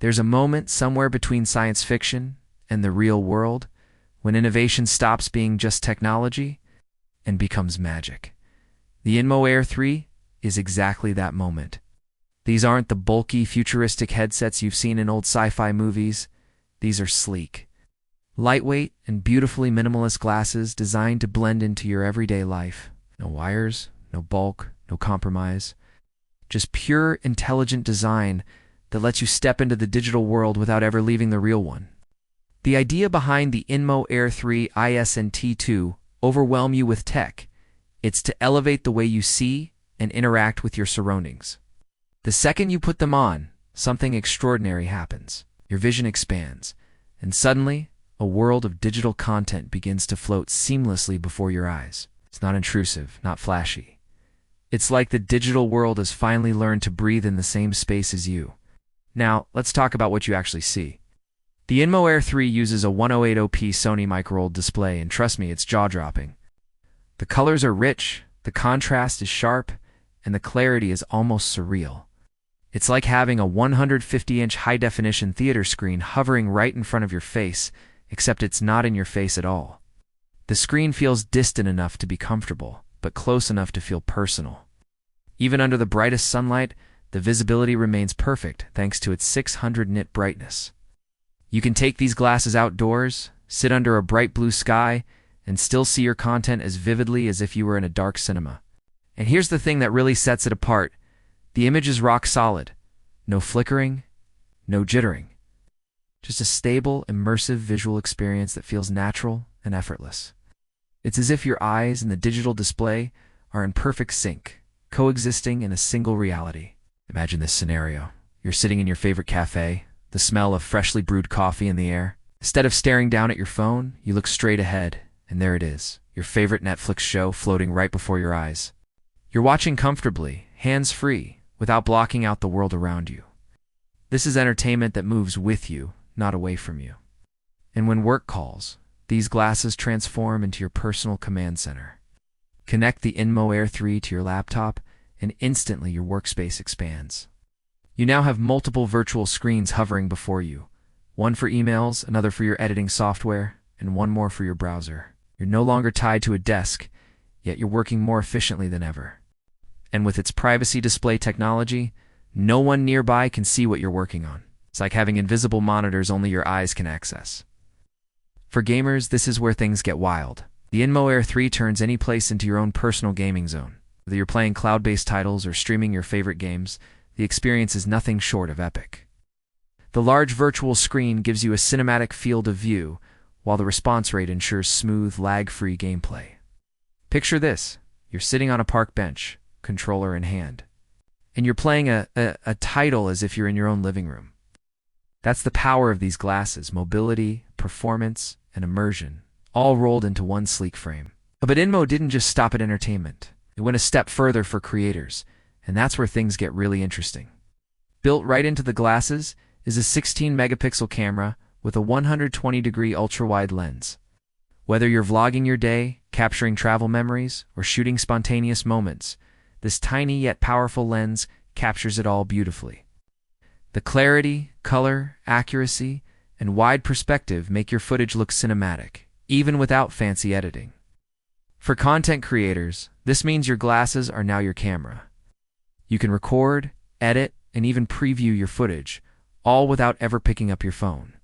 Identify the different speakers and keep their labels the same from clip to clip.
Speaker 1: There's a moment somewhere between science fiction and the real world when innovation stops being just technology and becomes magic. The INMO Air 3 is exactly that moment. These aren't the bulky, futuristic headsets you've seen in old sci-fi movies. These are sleek, lightweight, and beautifully minimalist glasses designed to blend into your everyday life. No wires, no bulk, no compromise. Just pure, intelligent design that lets you step into the digital world without ever leaving the real one. The idea behind the INMO Air 3 ISNT2 overwhelm you with tech. It's to elevate the way you see and interact with your surroundings. The second you put them on, something extraordinary happens. Your vision expands, and suddenly, a world of digital content begins to float seamlessly before your eyes. It's not intrusive, not flashy. It's like the digital world has finally learned to breathe in the same space as you. Now, let's talk about what you actually see. The INMO Air 3 uses a 1080p Sony micro-OLED display, and trust me, it's jaw-dropping. The colors are rich, the contrast is sharp, and the clarity is almost surreal. It's like having a 150-inch high-definition theater screen hovering right in front of your face, except it's not in your face at all. The screen feels distant enough to be comfortable, but close enough to feel personal. Even under the brightest sunlight, the visibility remains perfect thanks to its 600 nit brightness. You can take these glasses outdoors, sit under a bright blue sky, and still see your content as vividly as if you were in a dark cinema. And here's the thing that really sets it apart. The image is rock solid. No flickering, no jittering. Just a stable, immersive visual experience that feels natural and effortless. It's as if your eyes and the digital display are in perfect sync, coexisting in a single reality. Imagine this scenario. You're sitting in your favorite cafe, the smell of freshly brewed coffee in the air. Instead of staring down at your phone, you look straight ahead, and there it is, your favorite Netflix show floating right before your eyes. You're watching comfortably, hands-free, without blocking out the world around you. This is entertainment that moves with you, not away from you. And when work calls, these glasses transform into your personal command center. Connect the INMO Air 3 to your laptop, and instantly your workspace expands. You now have multiple virtual screens hovering before you, one for emails, another for your editing software, and one more for your browser. You're no longer tied to a desk, yet you're working more efficiently than ever. And with its privacy display technology, no one nearby can see what you're working on. It's like having invisible monitors only your eyes can access. For gamers, this is where things get wild. The INMO Air 3 turns any place into your own personal gaming zone. Whether you're playing cloud-based titles or streaming your favorite games, the experience is nothing short of epic. The large virtual screen gives you a cinematic field of view, while the response rate ensures smooth, lag-free gameplay. Picture this. You're sitting on a park bench, controller in hand, and you're playing a title as if you're in your own living room. That's the power of these glasses: mobility, performance, and immersion, all rolled into one sleek frame. But INMO didn't just stop at entertainment. It went a step further for creators, and that's where things get really interesting. Built right into the glasses is a 16-megapixel camera with a 120-degree ultra-wide lens. Whether you're vlogging your day, capturing travel memories, or shooting spontaneous moments, this tiny yet powerful lens captures it all beautifully. The clarity, color, accuracy, and wide perspective make your footage look cinematic, even without fancy editing. For content creators, this means your glasses are now your camera. You can record, edit, and even preview your footage, all without ever picking up your phone.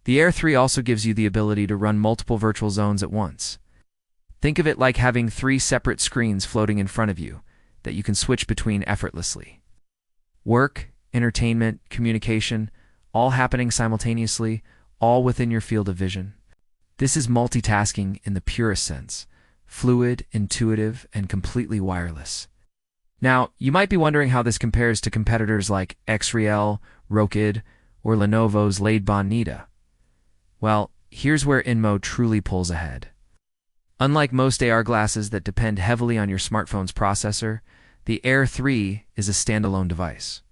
Speaker 1: The Air 3 also gives you the ability to run multiple virtual zones at once. Think of it like having 3 separate screens floating in front of you that you can switch between effortlessly. Work, entertainment, communication, all happening simultaneously, all within your field of vision. This is multitasking in the purest sense, fluid, intuitive, and completely wireless. Now, you might be wondering how this compares to competitors like Xreal, Rokid, or Lenovo's Lade Bonita. Well, here's where INMO truly pulls ahead. Unlike most AR glasses that depend heavily on your smartphone's processor, the Air 3 is a standalone device.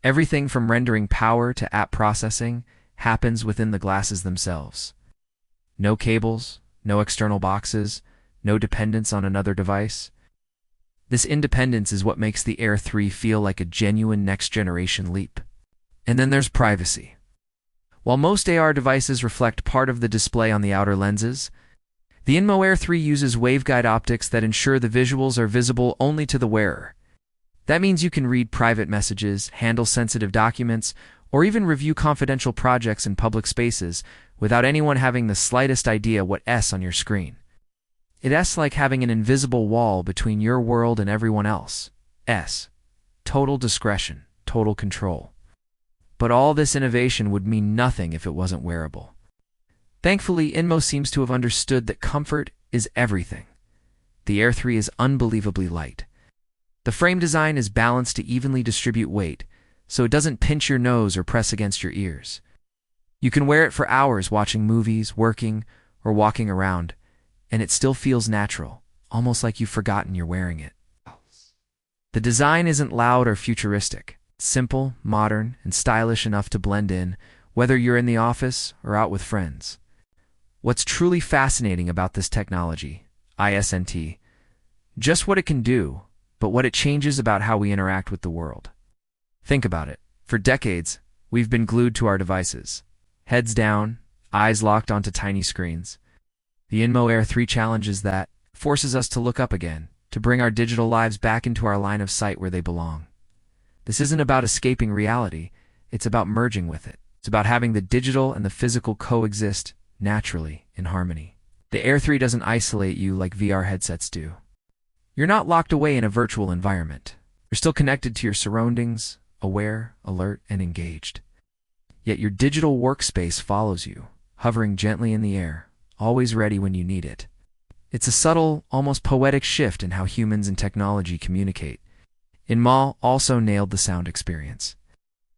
Speaker 1: Everything from rendering power to app processing happens within the glasses themselves. No cables, no external boxes, no dependence on another device. This independence is what makes the Air 3 feel like a genuine next-generation leap. And then there's privacy. While most AR devices reflect part of the display on the outer lenses, the INMO Air 3 uses waveguide optics that ensure the visuals are visible only to the wearer. That means you can read private messages, handle sensitive documents, or even review confidential projects in public spaces without anyone having the slightest idea what's on your screen. It's like having an invisible wall between your world and everyone else. Total discretion, total control. But all this innovation would mean nothing if it wasn't wearable. Thankfully, INMO seems to have understood that comfort is everything. The Air 3 is unbelievably light. The frame design is balanced to evenly distribute weight, so it doesn't pinch your nose or press against your ears. You can wear it for hours watching movies, working, or walking around, and it still feels natural, almost like you've forgotten you're wearing it. The design isn't loud or futuristic. It's simple, modern, and stylish enough to blend in, whether you're in the office or out with friends. What's truly fascinating about this technology, ISNT, just what it can do, but what it changes about how we interact with the world. Think about it. For decades, we've been glued to our devices. Heads down, eyes locked onto tiny screens. The INMO Air 3 challenges that, forces us to look up again, to bring our digital lives back into our line of sight where they belong. This isn't about escaping reality, it's about merging with it. It's about having the digital and the physical coexist naturally in harmony. The Air 3 doesn't isolate you like VR headsets do. You're not locked away in a virtual environment. You're still connected to your surroundings, aware, alert, and engaged. Yet your digital workspace follows you, hovering gently in the air, always ready when you need it. It's a subtle, almost poetic shift in how humans and technology communicate. INMO also nailed the sound experience.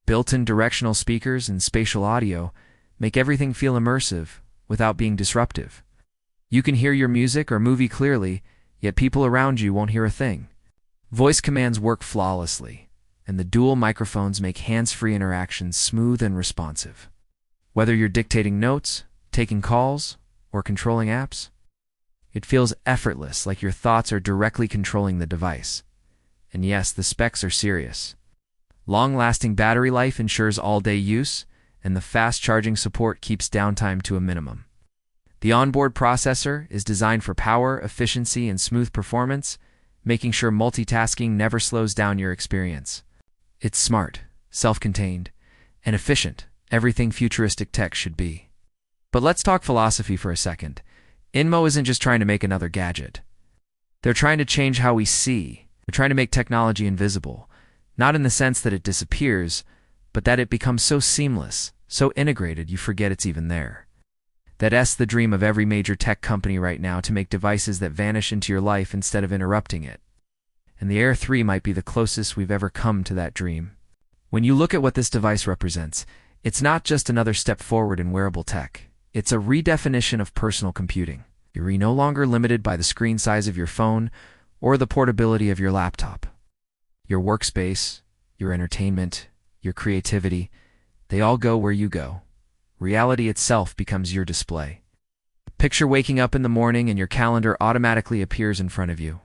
Speaker 1: Built-in directional speakers and spatial audio make everything feel immersive without being disruptive. You can hear your music or movie clearly, yet people around you won't hear a thing. Voice commands work flawlessly, and the dual microphones make hands-free interactions smooth and responsive. Whether you're dictating notes, taking calls, or controlling apps, it feels effortless, like your thoughts are directly controlling the device. And yes, the specs are serious. Long-lasting battery life ensures all-day use, and the fast charging support keeps downtime to a minimum. The onboard processor is designed for power, efficiency, and smooth performance, making sure multitasking never slows down your experience. It's smart, self-contained, and efficient, everything futuristic tech should be. But let's talk philosophy for a second. INMO isn't just trying to make another gadget. They're trying to change how we see. They're trying to make technology invisible, not in the sense that it disappears, but that it becomes so seamless, so integrated you forget it's even there. That's the dream of every major tech company right now, to make devices that vanish into your life instead of interrupting it. And the Air 3 might be the closest we've ever come to that dream. When you look at what this device represents, it's not just another step forward in wearable tech. It's a redefinition of personal computing. You're no longer limited by the screen size of your phone or the portability of your laptop. Your workspace, your entertainment, your creativity, they all go where you go. Reality itself becomes your display. Picture waking up in the morning and your calendar automatically appears in front of you.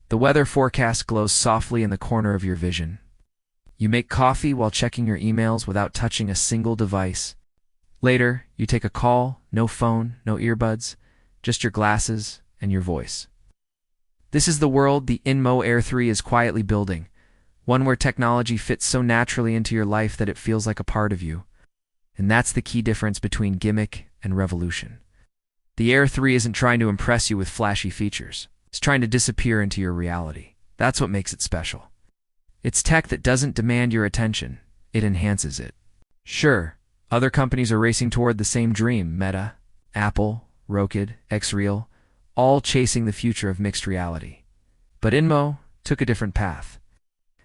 Speaker 1: The weather forecast glows softly in the corner of your vision. You make coffee while checking your emails without touching a single device. Later, you take a call, no phone, no earbuds, just your glasses and your voice. This is the world the INMO Air 3 is quietly building, one where technology fits so naturally into your life that it feels like a part of you. And that's the key difference between gimmick and revolution. The Air 3 isn't trying to impress you with flashy features. It's trying to disappear into your reality. That's what makes it special. It's tech that doesn't demand your attention. It enhances it. Sure, other companies are racing toward the same dream: Meta, Apple, Roku, Xreal, all chasing the future of mixed reality. But INMO took a different path.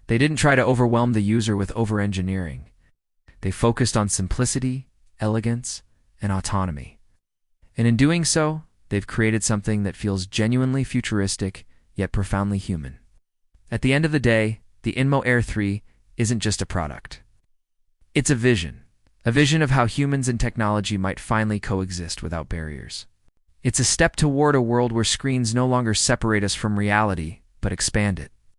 Speaker 1: They didn't try to overwhelm the user with over-engineering. They focused on simplicity, elegance, and autonomy. And in doing so, they've created something that feels genuinely futuristic, yet profoundly human. At the end of the day, the INMO Air 3 isn't just a product. It's a vision of how humans and technology might finally coexist without barriers. It's a step toward a world where screens no longer separate us from reality, but expand it.